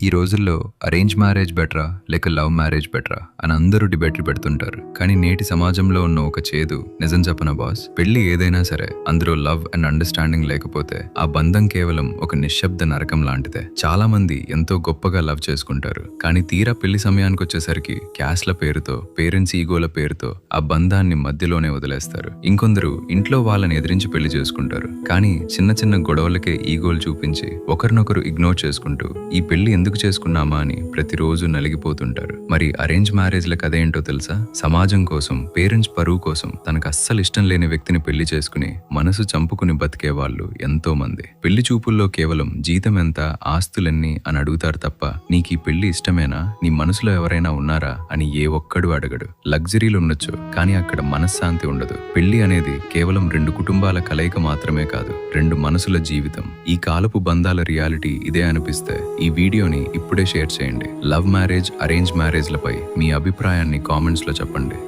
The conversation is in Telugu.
ఈ రోజుల్లో అరేంజ్ మ్యారేజ్ బెటరా లేక లవ్ మ్యారేజ్ బెటరా అని అందరూ డిబేట్లు పెడుతుంటారు. కానీ నేటి సమాజంలో ఉన్న ఒక చేదు నిజం చెప్పన బాస్, పెళ్లి ఏదైనా సరే అందులో లవ్ అండ్ అండర్స్టాండింగ్ లేకపోతే ఆ బంధం కేవలం ఒక నిశ్శబ్ద నరకం లాంటిదే. చాలా మంది ఎంతో గొప్పగా లవ్ చేసుకుంటారు, కానీ తీరా పెళ్లి సమయానికి వచ్చేసరికి క్యాస్ట్ల పేరుతో, పేరెంట్స్ ఈగోల పేరుతో ఆ బంధాన్ని మధ్యలోనే వదిలేస్తారు. ఇంకొందరు ఇంట్లో వాళ్ళని ఎదిరించి పెళ్లి చేసుకుంటారు, కానీ చిన్న చిన్న గొడవలకే ఈగోలు చూపించి ఒకరినొకరు ఇగ్నోర్ చేసుకుంటూ ఈ పెళ్లి ఎందుకు చేసుకున్నామా అని ప్రతిరోజు నలిగిపోతుంటారు. మరి అరేంజ్ మ్యారేజ్ల కథ ఏంటో తెలుసా? సమాజం కోసం, పేరెంట్స్ పరువు కోసం తనకు అస్సలు ఇష్టం లేని వ్యక్తిని పెళ్లి చేసుకుని మనసు చంపుకుని బతికే వాళ్ళు ఎంతో మంది. పెళ్లి చూపుల్లో కేవలం జీతం ఎంత, ఆస్తులెన్ని అని అడుగుతారు తప్ప నీకు ఈ పెళ్లి ఇష్టమేనా, నీ మనసులో ఎవరైనా ఉన్నారా అని ఏ ఒక్కడు అడగడు. లగ్జరీలు ఉండొచ్చు, కానీ అక్కడ మనశ్శాంతి ఉండదు. పెళ్లి అనేది కేవలం రెండు కుటుంబాల కలయిక మాత్రమే కాదు, రెండు మనసుల జీవితం. ఈ కాలపు బంధాల రియాలిటీ ఇదే అనిపిస్తే ఈ వీడియోని ఇప్పుడే షేర్ చేయండి. లవ్ మ్యారేజ్, అరేంజ్ మ్యారేజ్లపై మీ అభిప్రాయాన్ని కామెంట్స్లో చెప్పండి.